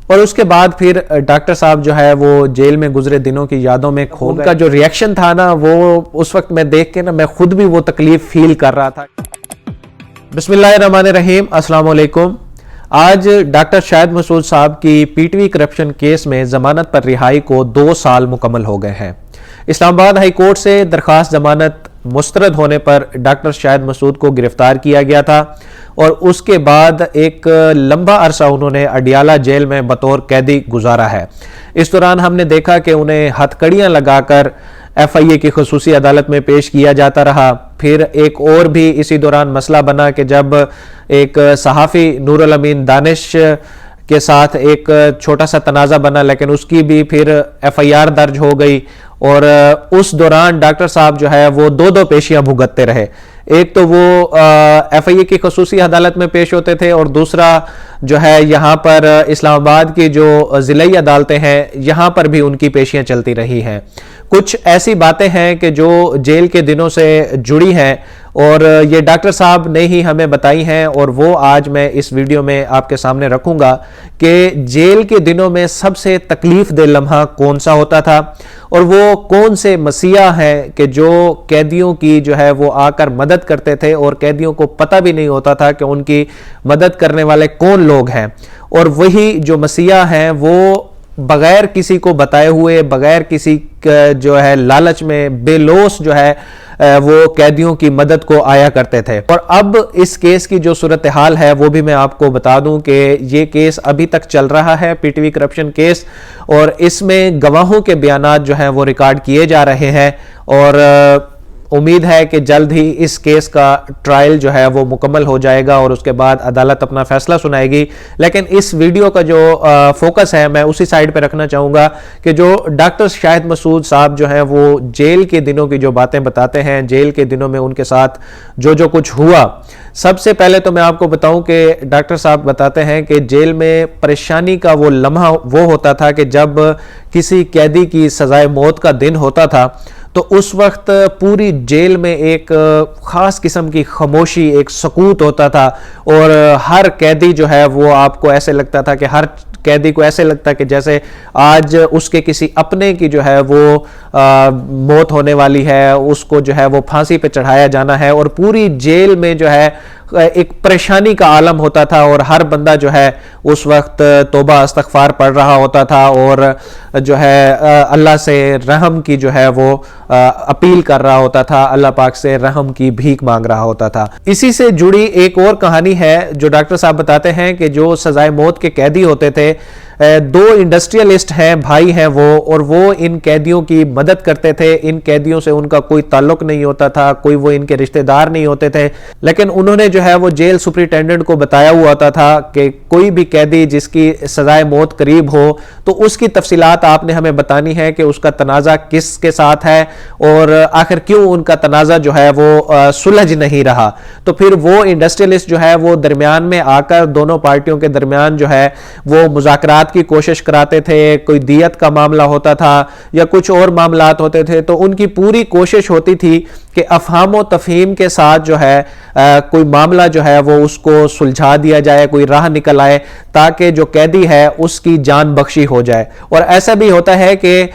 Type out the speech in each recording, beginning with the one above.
اور اس کے بعد پھر ڈاکٹر صاحب جو ہے وہ جیل میں گزرے دنوں کی یادوں میں کھو گئے. ان کا جو ریئیکشن تھا نا وہ اس وقت میں دیکھ کے نا میں خود بھی وہ تکلیف فیل کر رہا تھا. بسم اللہ الرحمن الرحیم. السلام علیکم. آج ڈاکٹر شاہد مسعود صاحب کی P T V corruption case میں ضمانت پر رہائی کو 2 سال مکمل ہو گئے ہیں. اسلام آباد ہائی کورٹ سے درخواست ضمانت مسترد ہونے پر ڈاکٹر شاہد مسعود کو گرفتار کیا گیا تھا اور اس کے بعد ایک لمبا عرصہ انہوں نے اڈیالہ جیل میں بطور قیدی گزارا ہے. اس دوران ہم نے دیکھا کہ انہیں ہتھکڑیاں لگا کر ایف آئی اے کی خصوصی عدالت میں پیش کیا جاتا رہا. پھر ایک اور بھی اسی دوران مسئلہ بنا کہ جب ایک صحافی نور الامین دانش کے ساتھ ایک چھوٹا سا تنازع بنا، لیکن اس کی بھی پھر ایف آئی آر درج ہو گئی اور اس دوران ڈاکٹر صاحب جو ہے وہ 2 پیشیاں بھگتتے رہے. ایک تو وہ ایف آئی اے کی خصوصی عدالت میں پیش ہوتے تھے اور دوسرا جو ہے یہاں پر اسلام آباد کی جو ضلعی عدالتیں ہیں یہاں پر بھی ان کی پیشیاں چلتی رہی ہیں. کچھ ایسی باتیں ہیں کہ جو جیل کے دنوں سے جڑی ہیں اور یہ ڈاکٹر صاحب نے ہی ہمیں بتائی ہیں اور وہ آج میں اس ویڈیو میں آپ کے سامنے رکھوں گا کہ جیل کے دنوں میں سب سے تکلیف دہ لمحہ کون سا ہوتا تھا اور وہ کون سے مسیحا ہیں کہ جو قیدیوں کی جو ہے وہ آ کر مدد کرتے تھے اور قیدیوں کو پتہ بھی نہیں ہوتا تھا کہ ان کی مدد کرنے والے کون لوگ ہیں. اور وہی جو مسیحا ہیں وہ بغیر کسی کو بتائے ہوئے، بغیر کسی جو ہے لالچ میں بے لوث جو ہے وہ قیدیوں کی مدد کو آیا کرتے تھے. اور اب اس کیس کی جو صورتحال ہے وہ بھی میں آپ کو بتا دوں کہ یہ کیس ابھی تک چل رہا ہے، P T V corruption case, اور اس میں گواہوں کے بیانات جو ہیں وہ ریکارڈ کیے جا رہے ہیں اور امید ہے کہ جلد ہی اس کیس کا ٹرائل جو ہے وہ مکمل ہو جائے گا اور اس کے بعد عدالت اپنا فیصلہ سنائے گی. لیکن اس ویڈیو کا جو فوکس ہے میں اسی سائڈ پہ رکھنا چاہوں گا کہ جو ڈاکٹر شاہد مسعود صاحب جو ہیں وہ جیل کے دنوں کی جو باتیں بتاتے ہیں، جیل کے دنوں میں ان کے ساتھ جو کچھ ہوا. سب سے پہلے تو میں آپ کو بتاؤں کہ ڈاکٹر صاحب بتاتے ہیں کہ جیل میں پریشانی کا وہ لمحہ وہ ہوتا تھا کہ جب کسی قیدی کی سزائے موت کا دن ہوتا تھا تو اس وقت پوری جیل میں ایک خاص قسم کی خاموشی، ایک سکوت ہوتا تھا اور ہر قیدی جو ہے وہ آپ کو ایسے لگتا تھا کہ ہر قیدی کو ایسے لگتا ہے کہ جیسے آج اس کے کسی اپنے کی جو ہے وہ موت ہونے والی ہے، اس کو جو ہے وہ پھانسی پہ چڑھایا جانا ہے. اور پوری جیل میں جو ہے ایک پریشانی کا عالم ہوتا تھا اور ہر بندہ جو ہے اس وقت توبہ استغفار پڑھ رہا ہوتا تھا اور جو ہے اللہ سے رحم کی جو ہے وہ اپیل کر رہا ہوتا تھا، اللہ پاک سے رحم کی بھیک مانگ رہا ہوتا تھا. اسی سے جڑی ایک اور کہانی ہے جو ڈاکٹر صاحب بتاتے ہیں کہ جو سزائے موت کے قیدی ہوتے تھے 2 انڈسٹریلسٹ ہیں، بھائی ہیں وہ، اور وہ ان قیدیوں کی مدد کرتے تھے. ان قیدیوں سے ان کا کوئی تعلق نہیں ہوتا تھا، کوئی وہ ان کے رشتہ دار نہیں ہوتے تھے، لیکن انہوں نے جو ہے وہ جیل سپرنٹینڈنٹ کو بتایا ہوا ہوتا تھا کہ کوئی بھی قیدی جس کی سزائے موت قریب ہو تو اس کی تفصیلات آپ نے ہمیں بتانی ہے کہ اس کا تنازع کس کے ساتھ ہے اور آخر کیوں ان کا تنازع جو ہے وہ سلجھ نہیں رہا. تو پھر وہ انڈسٹریلسٹ جو ہے وہ درمیان میں آ کر دونوں پارٹیوں کے درمیان جو ہے وہ مذاکرات کی کوشش کراتے تھے. کوئی دیت کا معاملہ ہوتا تھا یا کچھ اور معاملات ہوتے تھے تو ان کی پوری کوشش ہوتی تھی کہ افہام و تفہیم کے ساتھ جو ہے کوئی معاملہ جو ہے وہ اس کو سلجھا دیا جائے، کوئی راہ نکل آئے تاکہ جو قیدی ہے اس کی جان بخشی ہو جائے. اور ایسا بھی ہوتا ہے کہ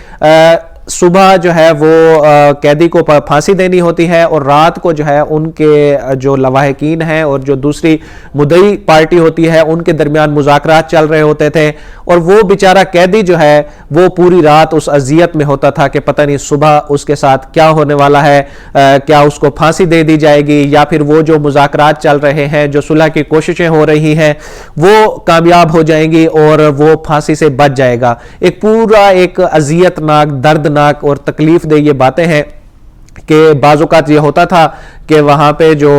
صبح جو ہے وہ قیدی کو پھانسی دینی ہوتی ہے اور رات کو جو ہے ان کے جو لواحقین ہیں اور جو دوسری مدعی پارٹی ہوتی ہے ان کے درمیان مذاکرات چل رہے ہوتے تھے اور وہ بیچارہ قیدی جو ہے وہ پوری رات اس اذیت میں ہوتا تھا کہ پتہ نہیں صبح اس کے ساتھ کیا ہونے والا ہے، کیا اس کو پھانسی دے دی جائے گی یا پھر وہ جو مذاکرات چل رہے ہیں، جو صلح کی کوششیں ہو رہی ہیں وہ کامیاب ہو جائیں گی اور وہ پھانسی سے بچ جائے گا. ایک پورا ایک اذیت ناک، دردناک اور تکلیف دہ یہ باتیں ہیں کہ بعض اوقات یہ ہوتا تھا کہ وہاں پہ جو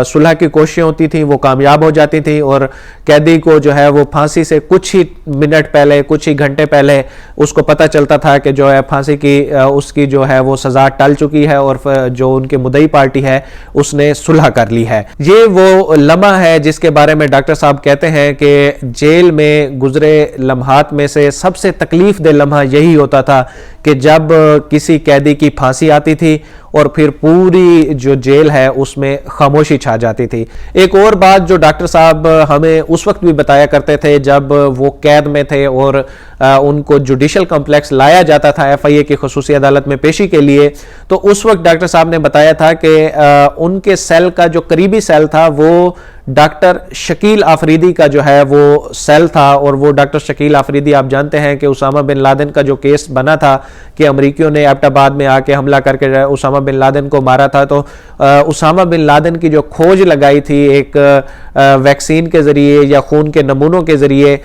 صلح کی کوششیں ہوتی تھیں وہ کامیاب ہو جاتی تھیں اور قیدی کو جو ہے وہ پھانسی سے کچھ ہی منٹ پہلے، کچھ ہی گھنٹے پہلے اس کو پتہ چلتا تھا کہ جو ہے پھانسی کی اس کی جو ہے وہ سزا ٹل چکی ہے اور جو ان کے مدعی پارٹی ہے اس نے صلح کر لی ہے. یہ وہ لمحہ ہے جس کے بارے میں ڈاکٹر صاحب کہتے ہیں کہ جیل میں گزرے لمحات میں سے سب سے تکلیف دہ لمحہ یہی ہوتا تھا کہ جب کسی قیدی کی پھانسی آتی تھی اور پھر پوری جو جیل ہے ہے اس میں خاموشی چھا جاتی تھی۔ ایک اور بات جو ڈاکٹر صاحب ہمیں اس وقت بھی بتایا کرتے تھے جب وہ قید میں تھے اور ان کو جوڈیشل کمپلیکس لایا جاتا تھا ایف آئی اے کی خصوصی عدالت میں پیشی کے لیے، تو اس وقت ڈاکٹر صاحب نے بتایا تھا کہ ان کے سیل کا جو قریبی سیل تھا وہ ڈاکٹر شکیل آفریدی کا جو ہے وہ سیل تھا، اور وہ ڈاکٹر شکیل آفریدی آپ جانتے ہیں کہ اسامہ بن لادن کا جو کیس بنا تھا کہ امریکیوں نے ایبٹ آباد میں آ کے حملہ کر کے اسامہ بن لادن کو مارا تھا، تو اسامہ بن لادن کی جو کھوج لگائی تھی ایک ویکسین کے ذریعے یا خون کے نمونوں کے ذریعے،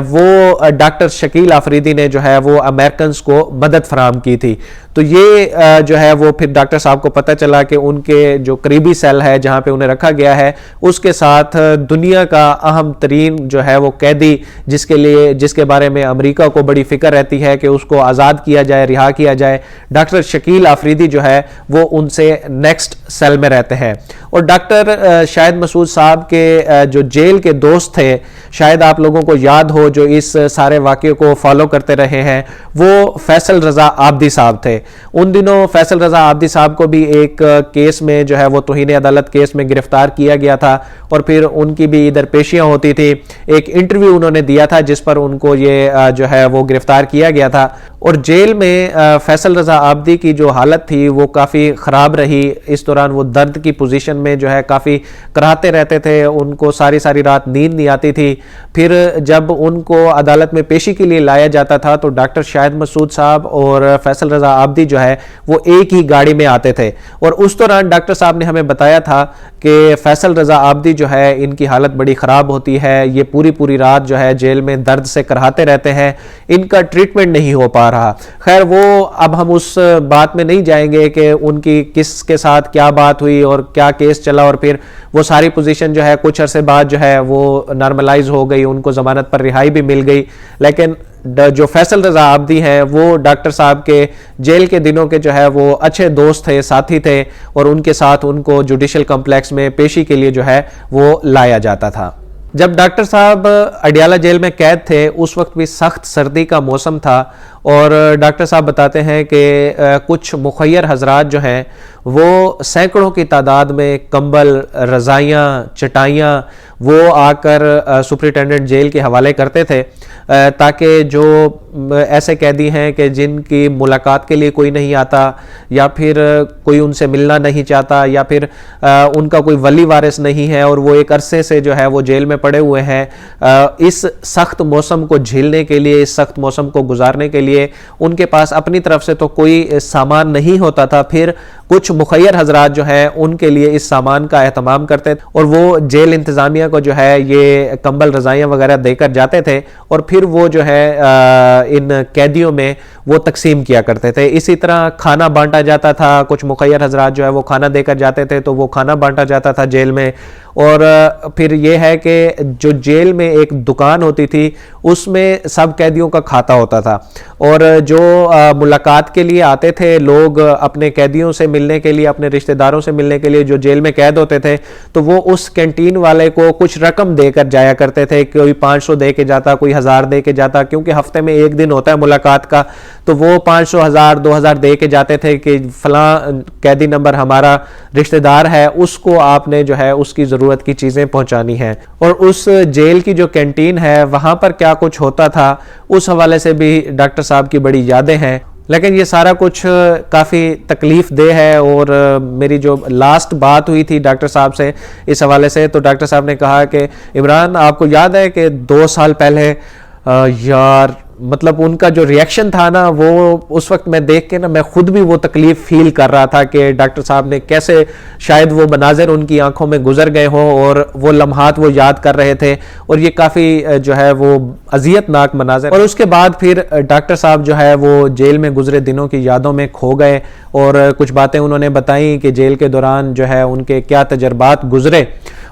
وہ ڈاکٹر شکیل آفریدی نے جو ہے وہ امریکنز کو مدد فراہم کی تھی۔ تو یہ جو ہے وہ پھر ڈاکٹر صاحب کو پتہ چلا کہ ان کے جو قریبی سیل ہے جہاں پہ انہیں رکھا گیا ہے اس کے ساتھ دنیا کا اہم ترین جو ہے وہ قیدی جس کے بارے میں امریکہ کو بڑی فکر رہتی ہے کہ اس کو آزاد کیا جائے، رہا کیا جائے، ڈاکٹر شکیل آفریدی جو ہے وہ ان سے نیکسٹ سیل میں رہتے ہیں۔ اور ڈاکٹر شاہد مسعود صاحب کے جو جیل کے دوست تھے، شاید آپ لوگوں کو یاد ہو جو اس سارے واقعے کو فالو کرتے رہے ہیں، وہ فیصل رضا عابدی صاحب تھے۔ ان دنوں فیصل رضا عابدی صاحب کو بھی ایک کیس میں جو ہے وہ توہین عدالت کیس میں گرفتار کیا گیا تھا، اور پھر ان کی بھی ادھر پیشیاں ہوتی تھی۔ ایک انٹرویو انہوں نے دیا تھا جس پر ان کو یہ جو ہے وہ گرفتار کیا گیا تھا، اور جیل میں فیصل رضا عابدی کی جو حالت تھی وہ کافی خراب رہی۔ اس دوران وہ درد کی پوزیشن میں جو ہے کافی کراہتے رہتے تھے، ان کو ساری رات نیند نہیں آتی تھی۔ پھر جب ان کو عدالت میں پیشی کے لیے لایا جاتا تھا تو ڈاکٹر شاہد مسعود صاحب اور فیصل رضا عابدی جو ہے وہ ایک ہی گاڑی میں آتے تھے، اور اس دوران ڈاکٹر صاحب نے ہمیں بتایا تھا کہ فیصل رضا عابدی جو ہے ان کی حالت بڑی خراب ہوتی ہے، یہ پوری رات جو ہے جیل میں درد سے کراہتے رہتے ہیں، ان کا ٹریٹمنٹ نہیں ہو پا رہا۔ خیر وہ اب ہم اس بات میں نہیں جائیں گے کہ ان کی کس کے ساتھ کیا بات ہوئی اور کیا کیس چلا، اور پھر وہ ساری پوزیشن جو ہے کچھ عرصے بعد جو ہے وہ نارملائز ہو گئی، ان کو ضمانت پر رہائی بھی مل گئی۔ لیکن جو فیصل رضا عابدی ہیں وہ ڈاکٹر صاحب کے جیل کے دنوں کے جو ہے وہ اچھے دوست تھے، ساتھی تھے، اور ان کے ساتھ ان کو جوڈیشل کمپلیکس میں پیشی کے لیے جو ہے وہ لایا جاتا تھا۔ جب ڈاکٹر صاحب اڈیالہ جیل میں قید تھے اس وقت بھی سخت سردی کا موسم تھا، اور ڈاکٹر صاحب بتاتے ہیں کہ کچھ مخیر حضرات جو ہیں وہ سینکڑوں کی تعداد میں کمبل، رضائیاں، چٹائیاں وہ آ کر سپرنٹینڈنٹ جیل کے حوالے کرتے تھے، تاکہ جو ایسے قیدی ہیں کہ جن کی ملاقات کے لیے کوئی نہیں آتا، یا پھر کوئی ان سے ملنا نہیں چاہتا، یا پھر ان کا کوئی ولی وارث نہیں ہے اور وہ ایک عرصے سے جو ہے وہ جیل میں پڑے ہوئے ہیں، اس سخت موسم کو جھیلنے کے لیے، اس سخت موسم کو گزارنے کے لیے ان کے پاس اپنی طرف سے تو کوئی سامان نہیں ہوتا تھا، پھر کچھ مخیر حضرات جو ہیں ان کے لیے اس سامان کا اہتمام کرتے تھے، اور وہ جیل انتظامیہ کو جو ہے یہ کمبل، رضائیاں وغیرہ دے کر جاتے تھے، اور پھر وہ جو ہے ان قیدیوں میں وہ تقسیم کیا کرتے تھے۔ اسی طرح کھانا بانٹا جاتا تھا، کچھ مخیر حضرات جو ہے وہ کھانا دے کر جاتے تھے تو وہ کھانا بانٹا جاتا تھا جیل میں۔ اور پھر یہ ہے کہ جو جیل میں ایک دکان ہوتی تھی اس میں سب قیدیوں کا کھاتا ہوتا تھا، اور جو ملاقات کے لیے آتے تھے لوگ اپنے قیدیوں سے ملنے کے لیے، اپنے رشتہ داروں سے ملنے کے لیے جو جیل میں قید ہوتے تھے، تو وہ اس کینٹین والے کو کچھ رقم دے کر جایا کرتے تھے، کوئی 500 دے کے جاتا، کوئی 1000 دے کے جاتا، کیونکہ ہفتے میں ایک دن ہوتا ہے ملاقات کا، تو وہ 500، 1000، 2000 دے کے جاتے تھے کہ فلاں قیدی نمبر ہمارا رشتہ دار ہے، اس کو آپ نے جو ہے اس کی ضرورت کی چیزیں پہنچانی ہیں۔ اور اس جیل کی جو کینٹین ہے وہاں پر کیا کچھ ہوتا تھا اس حوالے سے بھی ڈاکٹر صاحب کی بڑی یادیں ہیں۔ لیکن یہ سارا کچھ کافی تکلیف دہ ہے، اور میری جو لاسٹ بات ہوئی تھی ڈاکٹر صاحب سے اس حوالے سے، تو ڈاکٹر صاحب نے کہا کہ عمران آپ کو یاد ہے کہ 2 سال پہلے یار مطلب ان کا جو ریئیکشن تھا نا، وہ اس وقت میں دیکھ کے نا میں خود بھی وہ تکلیف فیل کر رہا تھا کہ ڈاکٹر صاحب نے کیسے شاید وہ مناظر ان کی آنکھوں میں گزر گئے ہوں اور وہ لمحات وہ یاد کر رہے تھے، اور یہ کافی جو ہے وہ اذیت ناک مناظر۔ اور اس کے بعد پھر ڈاکٹر صاحب جو ہے وہ جیل میں گزرے دنوں کی یادوں میں کھو گئے، اور کچھ باتیں انہوں نے بتائیں کہ جیل کے دوران جو ہے ان کے کیا تجربات گزرے،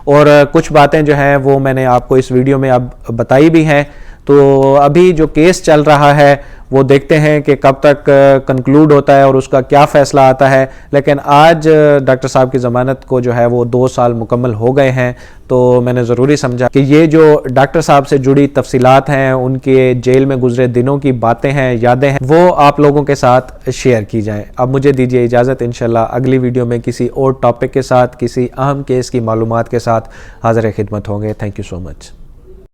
اور کچھ باتیں جو ہیں وہ میں نے آپ کو اس ویڈیو میں اب بتائی بھی ہیں۔ تو ابھی جو کیس چل رہا ہے وہ دیکھتے ہیں کہ کب تک کنکلوڈ ہوتا ہے اور اس کا کیا فیصلہ آتا ہے. لیکن آج ڈاکٹر صاحب کی ضمانت کو جو ہے وہ 2 سال مکمل ہو گئے ہیں, تو میں نے ضروری سمجھا کہ یہ جو ڈاکٹر صاحب سے جڑی تفصیلات ہیں, ان کے جیل میں گزرے دنوں کی باتیں ہیں, یادیں ہیں, وہ آپ لوگوں کے ساتھ شیئر کی جائیں. اب مجھے دیجیے اجازت, انشاءاللہ اگلی ویڈیو میں کسی اور ٹاپک کے ساتھ, کسی اہم کیس کی معلومات کے ساتھ حاضر خدمت ہوں گے. Thank you so much.